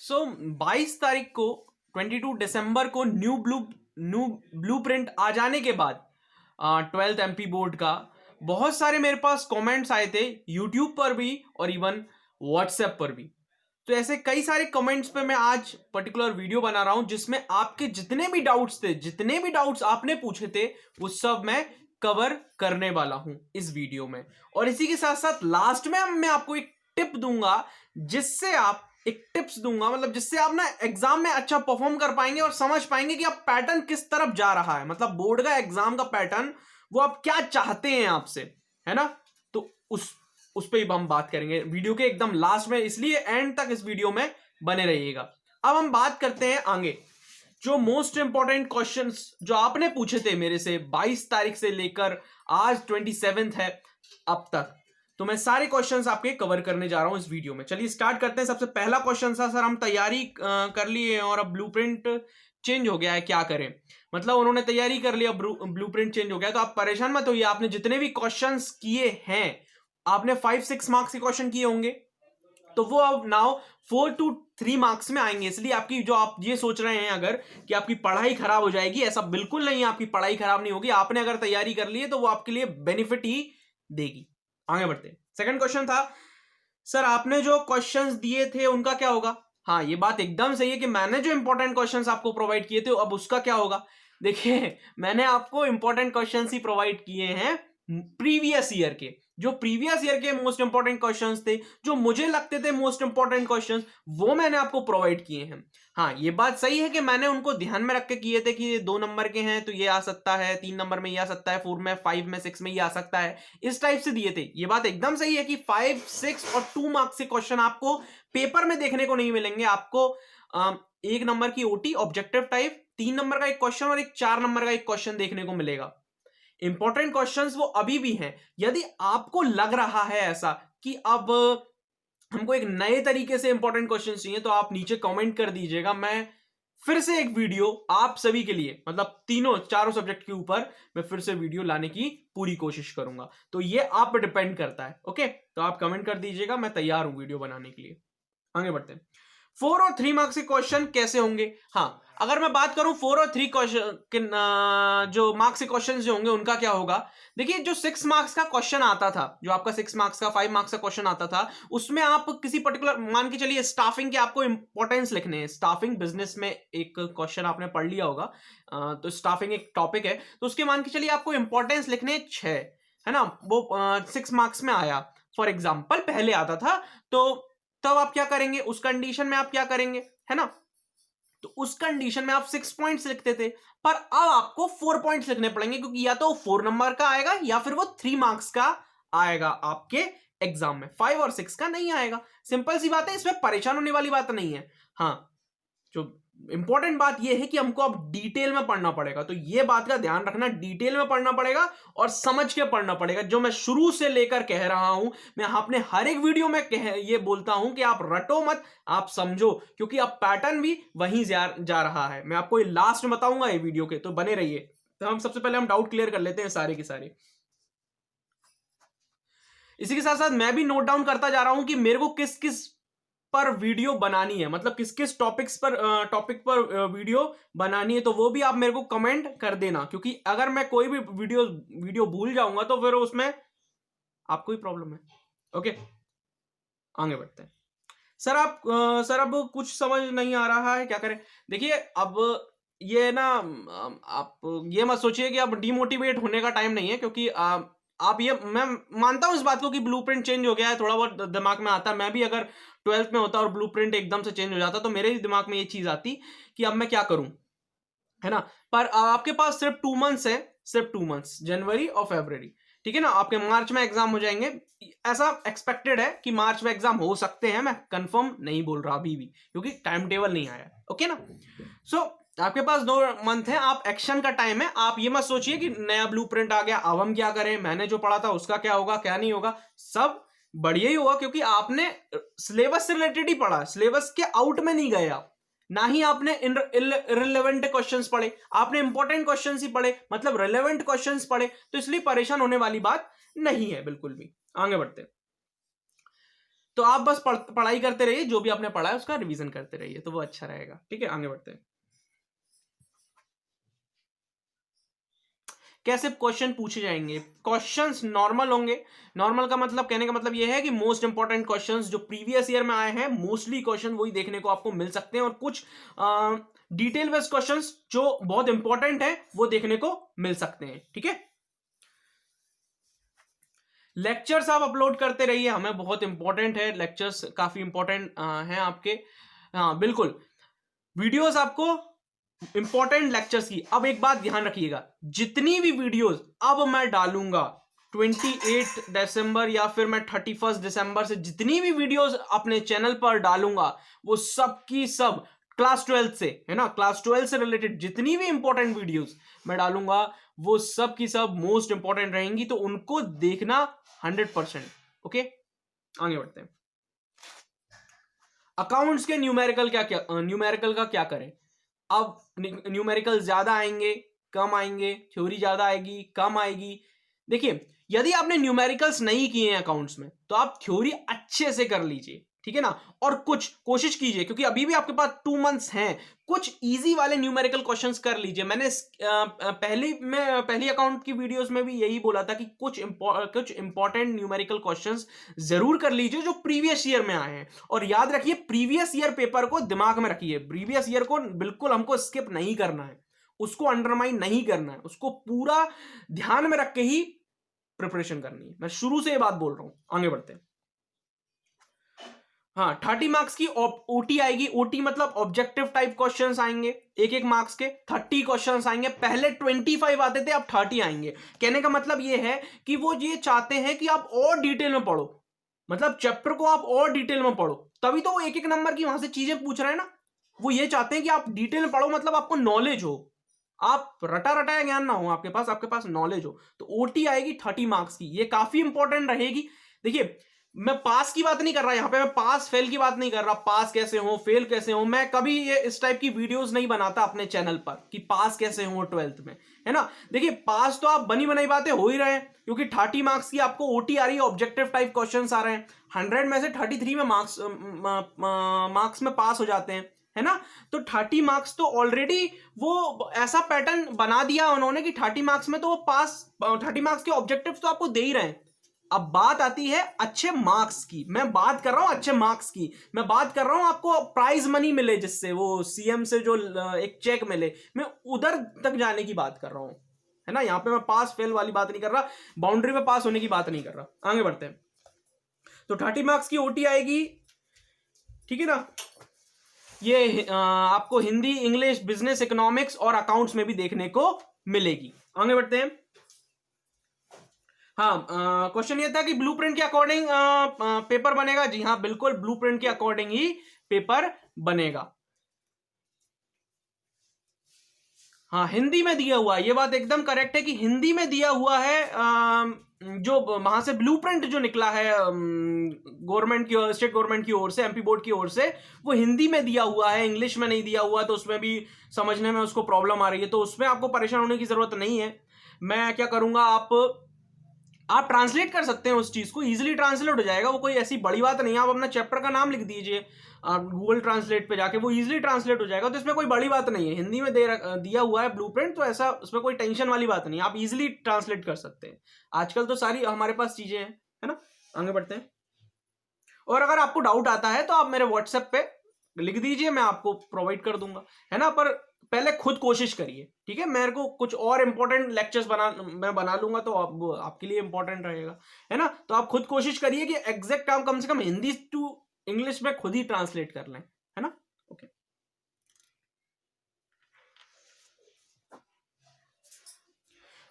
सो 22 तारीख को 22 दिसंबर को न्यू ब्लूप्रिंट आ जाने के बाद 12th एमपी बोर्ड का बहुत सारे मेरे पास कमेंट्स आए थे यूट्यूब पर भी और इवन व्हाट्सएप पर भी। तो ऐसे कई सारे कमेंट्स पे मैं आज पर्टिकुलर वीडियो बना रहा हूं जिसमें आपके जितने भी डाउट्स थे, जितने भी डाउट्स आपने पूछे थे, वो सब मैं कवर करने वाला हूं इस वीडियो में। और इसी के साथ साथ लास्ट में मैं आपको एक टिप दूंगा, जिससे आप एक टिप्स दूंगा, मतलब जिससे आप ना एग्जाम में अच्छा परफॉर्म कर पाएंगे और समझ पाएंगे कि आप पैटर्न किस तरफ जा रहा है, मतलब बोर्ड का एग्जाम का पैटर्न वो आप क्या चाहते हैं आपसे, है ना। तो उस पे ही हम बात करेंगे वीडियो के एकदम लास्ट में, इसलिए एंड तक इस वीडियो में बने रहिएगा। अब हम बात करते हैं आगे जो मोस्ट इंपॉर्टेंट क्वेश्चंस जो आपने पूछे थे मेरे से 22 तारीख से लेकर आज 27 है अब तक। तो मैं सारे क्वेश्चंस आपके कवर करने जा रहा हूं इस वीडियो में। चलिए स्टार्ट करते हैं। सबसे पहला क्वेश्चन था, सर हम तैयारी कर लिए और अब ब्लूप्रिंट चेंज हो गया है, क्या करें। मतलब उन्होंने तैयारी कर लिया, ब्लूप्रिंट चेंज हो गया, तो आप परेशान मत होइए। आपने जितने भी क्वेश्चंस किए हैं, आपने 5-6 मार्क्स के क्वेश्चन किए होंगे, तो वो अब नाउ 4 to 3 मार्क्स में आएंगे। इसलिए आपकी जो आप ये सोच रहे हैं अगर कि आपकी पढ़ाई खराब हो जाएगी, ऐसा बिल्कुल नहीं है। आपकी पढ़ाई खराब नहीं होगी। आपने अगर तैयारी कर ली है तो वो आपके लिए बेनिफिट ही देगी। आगे बढ़ते हैं। सेकंड क्वेश्चन था, सर आपने जो क्वेश्चंस दिए थे उनका क्या होगा। हाँ, ये बात एकदम सही है कि मैंने जो इंपॉर्टेंट क्वेश्चंस आपको प्रोवाइड किए थे अब उसका क्या होगा। देखिए, मैंने आपको इंपॉर्टेंट क्वेश्चंस ही प्रोवाइड किए हैं प्रीवियस ईयर के। जो प्रीवियस ईयर के मोस्ट इंपॉर्टेंट क्वेश्चंस थे, जो मुझे लगते थे मोस्ट इंपॉर्टेंट क्वेश्चंस, वो मैंने आपको प्रोवाइड किए हैं। हाँ, ये बात सही है कि मैंने उनको ध्यान में रख के किए थे कि ये 2 नंबर के हैं तो ये आ सकता है, 3 नंबर में ये आ सकता है, 4 में, 5 में, 6 में ये आ सकता है, इस टाइप से दिए थे। ये बात एकदम सही है कि 5, 6 और 2 मार्क्स के क्वेश्चन आपको पेपर में देखने को नहीं मिलेंगे। आपको 1 नंबर की ओटी ऑब्जेक्टिव टाइप, 3 नंबर का एक क्वेश्चन और एक 4 नंबर का एक क्वेश्चन देखने को मिलेगा। इंपॉर्टेंट क्वेश्चंस वो अभी भी हैं। यदि आपको लग रहा है ऐसा कि अब हमको एक नए तरीके से इंपॉर्टेंट क्वेश्चंस चाहिए, तो आप नीचे कमेंट कर दीजिएगा। मैं फिर से एक वीडियो आप सभी के लिए, मतलब चारों सब्जेक्ट के ऊपर मैं फिर से वीडियो लाने की पूरी कोशिश करूंगा। तो ये आप पर डिपेंड करता है। ओके, तो आप कमेंट कर दीजिएगा, मैं तैयार हूं वीडियो बनाने के लिए। आगे बढ़ते हैं। 4 और 3 मार्क्स के क्वेश्चन कैसे होंगे। हाँ, अगर मैं बात करूं 4 और 3 क्वेश्चन जो मार्क्स के क्वेश्चन जो होंगे उनका क्या होगा। देखिए, जो 6 मार्क्स का क्वेश्चन आता था, जो आपका 6 मार्क्स का 5 मार्क्स का क्वेश्चन आता था, उसमें आप किसी पर्टिकुलर, मान के चलिए स्टाफिंग के आपको इंपॉर्टेंस लिखने हैं। स्टाफिंग बिजनेस में एक क्वेश्चन आपने पढ़ लिया होगा, तो स्टाफिंग एक टॉपिक है, तो उसके मान के चलिए आपको इंपॉर्टेंस लिखने 6, है ना। वो 6 मार्क्स में आया, फॉर एग्जाम्पल पहले आता था, तो तब आप क्या करेंगे, उस कंडीशन में आप क्या करेंगे, है ना। तो उस कंडीशन में आप 6 पॉइंट्स लिखते थे, पर अब आपको 4 पॉइंट्स लिखने पड़ेंगे, क्योंकि या तो 4 नंबर का आएगा या फिर वो 3 मार्क्स का आएगा आपके एग्जाम में, 5 और 6 का नहीं आएगा। सिंपल सी बात है, इसमें परेशान होने वाली बात नहीं है। हाँ, जो इंपॉर्टेंट बात यह है कि हमको अब डिटेल में पढ़ना पड़ेगा, तो यह बात का ध्यान रखना, डिटेल में पढ़ना पड़ेगा और समझ के पढ़ना पड़ेगा। जो मैं शुरू से लेकर कह रहा हूं, मैं अपने हर एक वीडियो में ये बोलता हूं कि आप रटो मत, आप समझो, क्योंकि अब पैटर्न भी वहीं जा रहा है। मैं आपको लास्ट में बताऊंगा ये वीडियो के, तो बने रहिए। तो हम सबसे पहले हम डाउट क्लियर कर लेते हैं सारे के सारे। इसी के साथ साथ मैं भी नोट डाउन करता जा रहा हूं कि मेरे को किस किस पर वीडियो बनानी है, मतलब किस किस टॉपिक पर वीडियो बनानी है, तो वो भी आप मेरे को कमेंट कर देना, क्योंकि अगर मैं कोई भी वीडियो भूल जाऊंगा तो फिर उसमें आपको ही प्रॉब्लम है। ओके, आगे बढ़ते हैं। सर अब कुछ समझ नहीं आ रहा है, क्या करें। देखिए, अब ये ना, आप ये मत सोचिए कि अब डिमोटिवेट होने का टाइम नहीं है, क्योंकि आप ये, मैं मानता हूं इस बात को कि ब्लूप्रिंट चेंज हो गया है, थोड़ा बहुत दिमाग में आता है। मैं भी अगर 12th में होता और ब्लूप्रिंट एकदम से चेंज हो जाता तो मेरे ही दिमाग में ये चीज आती कि अब मैं क्या करूं, है ना। पर आपके पास सिर्फ 2 मंथ्स है, सिर्फ 2 मंथ्स, जनवरी और फरवरी, ठीक है ना। आपके मार्च में एग्जाम हो जाएंगे, ऐसा एक्सपेक्टेड है कि मार्च में एग्जाम हो सकते हैं। मैं कंफर्म नहीं बोल रहा अभी भी, क्योंकि टाइम टेबल नहीं आया। ओके ना। सो आपके पास 2 मंथ है, आप एक्शन का टाइम है। आप ये मत सोचिए कि नया ब्लूप्रिंट आ गया अब हम क्या करें, मैंने जो पढ़ा था उसका क्या होगा, क्या नहीं होगा, सब बढ़िया ही होगा, क्योंकि आपने सिलेबस से रिलेटेड ही पढ़ा, सिलेबस के आउट में नहीं गए आप। ना ही आपने इररिलेवेंट क्वेश्चंस पढ़े, आपने इंपॉर्टेंट क्वेश्चंस ही पढ़े, मतलब रिलेवेंट क्वेश्चंस पढ़े, तो इसलिए परेशान होने वाली बात नहीं है बिल्कुल भी। आगे बढ़ते हैं। तो आप बस पढ़ाई करते रहिए, जो भी आपने पढ़ा है उसका रिवीजन करते रहिए, तो वो अच्छा रहेगा। ठीक है, आगे बढ़ते हैं। कैसे क्वेश्चन पूछे जाएंगे? क्वेश्चंस नॉर्मल होंगे। नॉर्मल का मतलब, कहने का मतलब यह है कि मोस्ट इंपॉर्टेंट क्वेश्चंस जो प्रीवियस ईयर में आए हैं, मोस्टली क्वेश्चन वही देखने को आपको मिल सकते हैं, और कुछ डिटेल बेस्ड क्वेश्चंस जो बहुत इंपॉर्टेंट है वो देखने को मिल सकते हैं। ठीक है, लेक्चर्स आप अपलोड करते रहिए, हमें बहुत इंपॉर्टेंट है, लेक्चर्स काफी इंपॉर्टेंट हैं आपके। हाँ बिल्कुल, वीडियोस आपको इंपॉर्टेंट लेक्चर्स की। अब एक बात ध्यान रखिएगा, जितनी भी वीडियोस अब मैं डालूंगा 28 दिसंबर या फिर मैं 31 दिसंबर से जितनी भी वीडियोस अपने चैनल पर डालूंगा, वो सब की सब क्लास 12 से, है ना, क्लास 12 से रिलेटेड जितनी भी इंपॉर्टेंट वीडियोस मैं डालूंगा, वो सब की सब मोस्ट इंपॉर्टेंट रहेंगी, तो उनको देखना 100%। ओके, आगे बढ़ते हैं। अकाउंट्स के न्यूमेरिकल न्यूमेरिकल का क्या करें? अब न्यूमेरिकल ज्यादा आएंगे, कम आएंगे, थ्योरी ज्यादा आएगी, कम आएगी। देखिए, यदि आपने न्यूमेरिकल्स नहीं किए हैं अकाउंट्स में, तो आप थ्योरी अच्छे से कर लीजिए, ठीक है ना, और कुछ कोशिश कीजिए, क्योंकि अभी भी आपके पास 2 मंथ्स हैं, कुछ इजी वाले न्यूमेरिकल क्वेश्चंस कर लीजिए। मैंने पहली अकाउंट की वीडियोस में भी यही बोला था कि कुछ इंपॉर्टेंट न्यूमेरिकल क्वेश्चंस जरूर कर लीजिए जो प्रीवियस ईयर में आए हैं। और याद रखिए, प्रीवियस ईयर पेपर को दिमाग में रखिए, प्रीवियस ईयर को बिल्कुल हमको स्किप नहीं करना है, उसको अंडरमाइन नहीं करना है, उसको पूरा ध्यान में रख के ही प्रिपरेशन करनी है। मैं शुरू से ये बात बोल रहा हूं। आगे बढ़ते हैं। हाँ, 30 मार्क्स की ओटी आएगी। ओटी मतलब ऑब्जेक्टिव टाइप क्वेश्चंस आएंगे, एक मार्क्स के 30 क्वेश्चंस आएंगे। पहले 25 आते थे, अब 30 आएंगे। कहने का मतलब ये है कि वो ये चाहते हैं कि आप और डिटेल में पढ़ो, मतलब चैप्टर को आप और डिटेल में पढ़ो, तभी तो वो एक नंबर की वहां से चीजें पूछ रहे हैं ना। वो ये चाहते हैं कि आप डिटेल में पढ़ो, मतलब आपको नॉलेज हो, आप रटा रटाया ज्ञान ना हो आपके पास नॉलेज हो। तो ओटी आएगी 30 मार्क्स की, ये काफी इंपॉर्टेंट रहेगी। देखिए, मैं पास की बात नहीं कर रहा यहां पे, मैं पास फेल की बात नहीं कर रहा, पास कैसे हो, फेल कैसे हो। मैं कभी ये इस टाइप की वीडियोस नहीं बनाता अपने चैनल पर कि पास कैसे हो 12th में, है ना। देखिए, पास तो आप बनी बनाई बातें हो ही रहे हैं, क्योंकि 30 मार्क्स की आपको ओटी आ रही है, ऑब्जेक्टिव टाइप क्वेश्चन आ रहे हैं। 100 में से 33 में मार्क्स में पास हो जाते हैं, है ना। तो 30 मार्क्स तो ऑलरेडी वो ऐसा पैटर्न बना दिया उन्होंने कि 30 मार्क्स में तो वो पास, 30 मार्क्स के ऑब्जेक्टिव तो आपको दे ही रहे हैं। अब बात आती है अच्छे मार्क्स की, मैं बात कर रहा हूं अच्छे मार्क्स की, मैं बात कर रहा हूं आपको प्राइज मनी मिले, जिससे वो सीएम से जो एक चेक मिले, मैं उधर तक जाने की बात कर रहा हूं, है ना। यहां पे मैं पास फेल वाली बात नहीं कर रहा, बाउंड्री पे पास होने की बात नहीं कर रहा। आगे बढ़ते हैं। तो 30 मार्क्स की ओटी आएगी, ठीक है ना। ये आपको हिंदी, इंग्लिश, बिजनेस, इकोनॉमिक्स और अकाउंट्स में भी देखने को मिलेगी। आगे बढ़ते हैं। हाँ, क्वेश्चन ये था कि ब्लूप्रिंट के अकॉर्डिंग पेपर बनेगा। जी हाँ, बिल्कुल ब्लूप्रिंट के अकॉर्डिंग ही पेपर बनेगा। हाँ, हिंदी में दिया हुआ है, ये बात एकदम करेक्ट है कि हिंदी में दिया हुआ है। जो वहां से ब्लूप्रिंट जो निकला है गवर्नमेंट की ओर, स्टेट गवर्नमेंट की ओर से, एमपी बोर्ड की ओर से, वो हिंदी में दिया हुआ है, इंग्लिश में नहीं दिया हुआ, तो उसमें भी समझने में उसको प्रॉब्लम आ रही है, तो उसमें आपको परेशान होने की जरूरत नहीं है। मैं क्या करूंगा, आप ट्रांसलेट कर सकते हैं उस चीज को, इजीली ट्रांसलेट हो जाएगा, वो कोई ऐसी बड़ी बात नहीं है। आप अपना चैप्टर का नाम लिख दीजिए गूगल ट्रांसलेट पे जाके, वो इजीली ट्रांसलेट हो जाएगा, तो इसमें कोई बड़ी बात नहीं है। हिंदी में दिया हुआ है ब्लूप्रिंट, तो ऐसा उसमें कोई टेंशन वाली बात नहीं है, आप इजीली ट्रांसलेट कर सकते हैं। आजकल तो सारी हमारे पास चीजें हैं, है ना। आगे बढ़ते हैं। और अगर आपको डाउट आता है तो आप मेरे व्हाट्सएप पे लिख दीजिए, मैं आपको प्रोवाइड कर दूंगा, है ना। पर पहले खुद कोशिश करिए, ठीक है। मेरे को कुछ और इंपॉर्टेंट लेक्चर्स मैं बना लूंगा, तो आपके लिए इंपॉर्टेंट रहेगा, है ना। तो आप खुद कोशिश करिए कि एग्जैक्ट आप कम से कम हिंदी टू इंग्लिश में खुद ही ट्रांसलेट कर लें, है ना। ओके,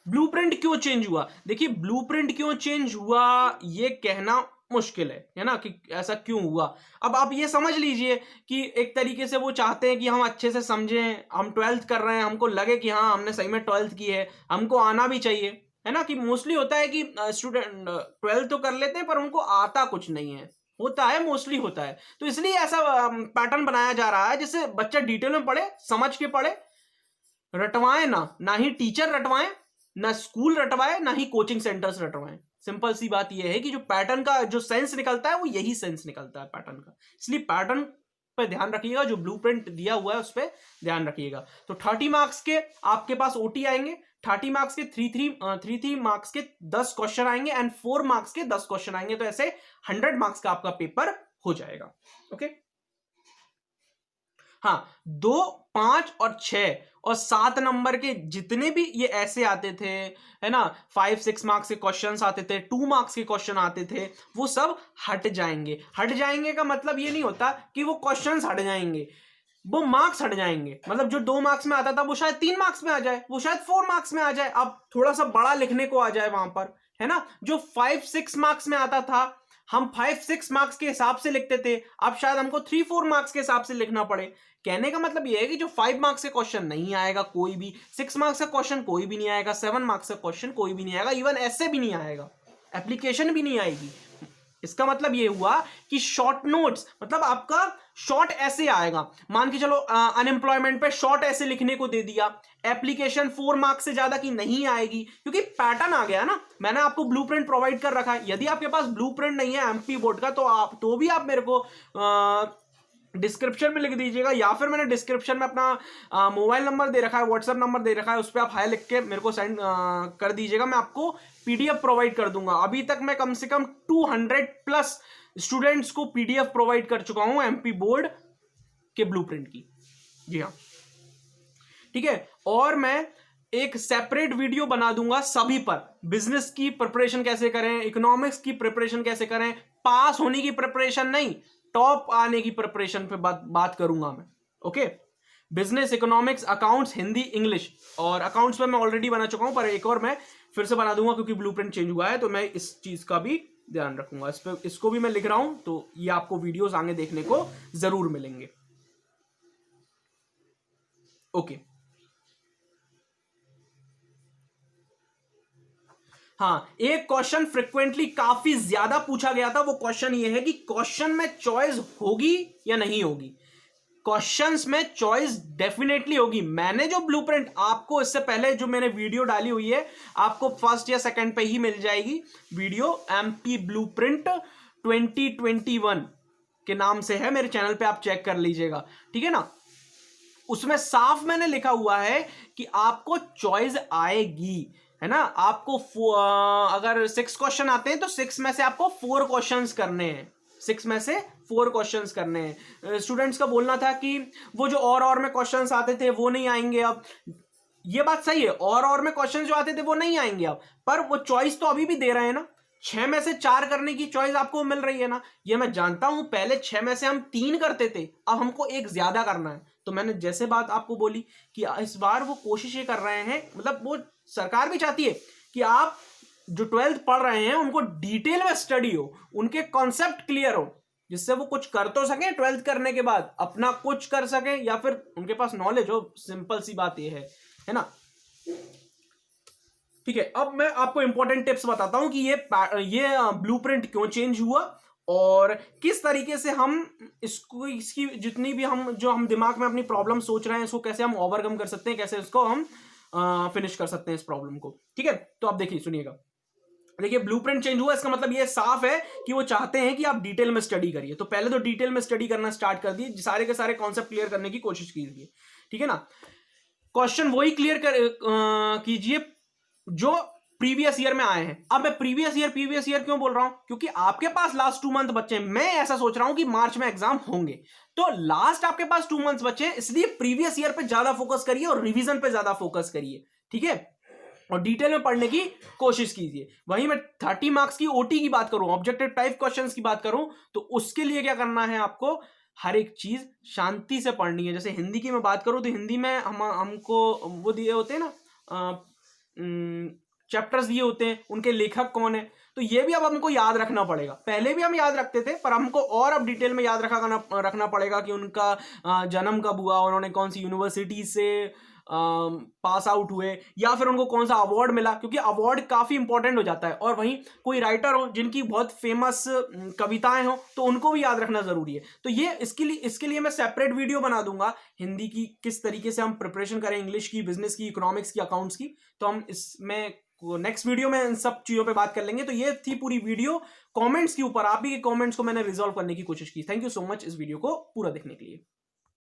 ब्लूप्रिंट क्यों चेंज हुआ? देखिए, ब्लूप्रिंट क्यों चेंज हुआ ये कहना मुश्किल है ना, कि ऐसा क्यों हुआ। अब आप ये समझ लीजिए कि एक तरीके से वो चाहते हैं कि हम अच्छे से समझें, हम 12th कर रहे हैं, हमको लगे कि हाँ हमने सही में 12th की है, हमको आना भी चाहिए, है ना। कि मोस्टली होता है कि स्टूडेंट 12th तो कर लेते हैं पर उनको आता कुछ नहीं है, होता है, मोस्टली होता है। तो इसलिए ऐसा पैटर्न बनाया जा रहा है जिससे बच्चा डिटेल में पढ़े, समझ के पढ़े, रटवाएं ना ही टीचर रटवाएं, ना स्कूल रटवाए, ना ही कोचिंग सेंटर्स रटवाएं, सिंपल सी बात यह है कि जो पैटर्न का जो सेंस निकलता है वो यही सेंस निकलता है पैटर्न का, इसलिए पैटर्न पे ध्यान रखिएगा, जो ब्लूप्रिंट दिया हुआ है उस पर ध्यान रखिएगा। तो 30 मार्क्स के आपके पास ओटी आएंगे, 30 मार्क्स के 3 मार्क्स के 10 क्वेश्चन आएंगे एंड 4 मार्क्स के 10 क्वेश्चन आएंगे, तो ऐसे 100 मार्क्स का आपका पेपर हो जाएगा। ओके, हाँ, 2, 5 और 6 और 7 नंबर के जितने भी ये ऐसे आते थे, है ना, 5, 6 मार्क्स के क्वेश्चंस आते थे, 2 मार्क्स के क्वेश्चन आते थे, वो सब हट जाएंगे। हट जाएंगे का मतलब ये नहीं होता कि वो क्वेश्चंस हट जाएंगे, वो मार्क्स हट जाएंगे। मतलब जो 2 मार्क्स में आता था वो शायद 3 मार्क्स में आ जाए, वो शायद 4 मार्क्स में आ जाए, अब थोड़ा सा बड़ा लिखने को आ जाए वहां पर, है ना। जो 5, 6 मार्क्स में आता था हम 5, 6 मार्क्स के हिसाब से लिखते थे, अब शायद हमको 3, 4 मार्क्स के हिसाब से लिखना पड़े। कहने का मतलब यह है कि जो 5 मार्क्स का क्वेश्चन नहीं आएगा कोई भी, 6 मार्क्स का क्वेश्चन कोई भी नहीं आएगा, 7 मार्क्स का क्वेश्चन कोई भी नहीं आएगा, इवन ऐसे भी नहीं आएगा, एप्लीकेशन भी नहीं आएगी। इसका मतलब ये हुआ कि शॉर्ट नोट्स, मतलब आपका शॉर्ट ऐसे आएगा। मान के चलो अनएम्प्लॉयमेंट पे शॉर्ट ऐसे लिखने को दे दिया, एप्लीकेशन 4 मार्क्स से ज्यादा की नहीं आएगी, क्योंकि पैटर्न आ गया ना। मैंने आपको ब्लूप्रिंट प्रोवाइड कर रखा है, यदि आपके पास ब्लूप्रिंट नहीं है एमपी बोर्ड का तो भी आप मेरे को डिस्क्रिप्शन में लिख दीजिएगा, या फिर मैंने डिस्क्रिप्शन में अपना मोबाइल नंबर दे रखा है, व्हाट्सएप नंबर दे रखा है, उस पर आप हाय लिख के मेरे को सेंड कर दीजिएगा, मैं आपको पीडीएफ प्रोवाइड कर दूंगा। अभी तक मैं कम से कम 200 प्लस स्टूडेंट्स को पीडीएफ प्रोवाइड कर चुका हूं एमपी बोर्ड के ब्लूप्रिंट की। जी हाँ, ठीक है। और मैं एक सेपरेट वीडियो बना दूंगा सभी पर, बिजनेस की प्रिपरेशन कैसे करें, इकोनॉमिक्स की प्रिपरेशन कैसे करें, पास होने की प्रिपरेशन नहीं, टॉप आने की प्रिपरेशन पे बात करूंगा मैं। Okay, business, economics, accounts, Hindi, English, और अकाउंट्स में मैं ऑलरेडी बना चुका हूं, पर एक और मैं फिर से बना दूंगा क्योंकि ब्लूप्रिंट चेंज हुआ है, तो मैं इस चीज का भी ध्यान रखूंगा। इस पे इसको भी मैं लिख रहा हूं, तो ये आपको वीडियोस आगे देखने को जरूर मिलेंगे। ओके, हाँ, एक क्वेश्चन फ्रिक्वेंटली काफी ज्यादा पूछा गया था, वो क्वेश्चन ये है कि क्वेश्चन में चॉइस होगी या नहीं होगी। क्वेश्चंस में चॉइस डेफिनेटली होगी। मैंने जो ब्लूप्रिंट आपको इससे पहले जो मैंने वीडियो डाली हुई है, आपको फर्स्ट या सेकंड पे ही मिल जाएगी वीडियो, एमपी ब्लूप्रिंट 2021 के नाम से है, मेरे चैनल पे आप चेक कर लीजिएगा, ठीक है ना। उसमें साफ मैंने लिखा हुआ है कि आपको चॉइस आएगी, है ना। आपको अगर 6 क्वेश्चन आते हैं तो 6 में से आपको 4 क्वेश्चंस करने हैं, 6 में से 4 क्वेश्चंस करने हैं। स्टूडेंट्स का बोलना था कि वो जो और में क्वेश्चंस आते थे वो नहीं आएंगे अब। ये बात सही है, और में क्वेश्चंस जो आते थे वो नहीं आएंगे अब, पर वो चॉइस तो अभी भी दे रहे हैं ना। 6 में से 4 करने की चॉइस आपको मिल रही है ना। ये मैं जानता हूं, पहले 6 में से हम 3 करते थे, अब हमको एक ज्यादा करना है। तो मैंने जैसे बात आपको बोली कि इस बार वो कोशिश ये कर रहे हैं, मतलब वो सरकार भी चाहती है कि आप जो 12th पढ़ रहे हैं उनको डिटेल में स्टडी हो, उनके कॉन्सेप्ट क्लियर हो, जिससे वो कुछ कर तो सके 12th करने के बाद, अपना कुछ कर सके, या फिर उनके पास नॉलेज हो। सिंपल सी बात ये है ना। ठीक है, अब मैं आपको इंपॉर्टेंट टिप्स बताता हूं कि ये ब्लूप्रिंट क्यों चेंज हुआ और किस तरीके से हम इसकी जितनी भी हम दिमाग में अपनी प्रॉब्लम सोच रहे हैं, इसको कैसे हम ओवरकम कर सकते हैं, कैसे इसको हम फिनिश कर सकते हैं इस प्रॉब्लम को। ठीक है, तो आप देखिए, सुनिएगा। देखिए, ब्लूप्रिंट चेंज हुआ, इसका मतलब ये साफ है कि वो चाहते हैं कि आप डिटेल में स्टडी करिए। तो पहले तो डिटेल में स्टडी करना स्टार्ट कर दिए, सारे के सारे कॉन्सेप्ट क्लियर करने की कोशिश कीजिए, ठीक है ना। क्वेश्चन वही क्लियर कीजिए जो प्रीवियस ईयर में आए हैं। अब मैं प्रीवियस ईयर क्यों बोल रहा हूं, क्योंकि आपके पास लास्ट 2 मंथ बच्चे हैं। मैं ऐसा सोच रहा हूं कि मार्च में एग्जाम होंगे, तो लास्ट आपके पास 2 मंथ्स बच्चे हैं, इसलिए प्रीवियस ईयर पे ज्यादा फोकस करिए और रिवीजन पे ज्यादा फोकस करिए, ठीक है, और डिटेल में पढ़ने की कोशिश कीजिए। वहीं मैं 30 मार्क्स की ओटी की बात करूं, ऑब्जेक्टिव टाइप क्वेश्चंस की बात करूं, तो उसके लिए क्या करना है, आपको हर एक चीज शांति से पढ़नी है। जैसे हिंदी की मैं बात करूं तो हिंदी में हमको वो दिए होते हैं ना, चैप्टर्स दिए होते हैं, उनके लेखक कौन है, तो ये भी अब हमको याद रखना पड़ेगा। पहले भी हम याद रखते थे, पर हमको और अब डिटेल में याद रखना पड़ेगा कि उनका जन्म कब हुआ, उन्होंने कौन सी यूनिवर्सिटी से पास आउट हुए, या फिर उनको कौन सा अवार्ड मिला, क्योंकि अवार्ड काफी इंपॉर्टेंट हो जाता है। और वहीं कोई राइटर हो जिनकी बहुत फेमस कविताएं हो, तो उनको भी याद रखना जरूरी है। तो ये इसके लिए मैं सेपरेट वीडियो बना दूंगा, हिंदी की किस तरीके से हम प्रिपरेशन करें, इंग्लिश की, बिजनेस की, इकोनॉमिक्स की, अकाउंट्स की। तो हम इसमें नेक्स्ट वीडियो में इन सब चीजों पे बात कर लेंगे। तो ये थी पूरी वीडियो कमेंट्स के ऊपर, आप ही के कमेंट्स को मैंने रिजॉल्व करने की कोशिश की। थैंक यू सो मच इस वीडियो को पूरा देखने के लिए।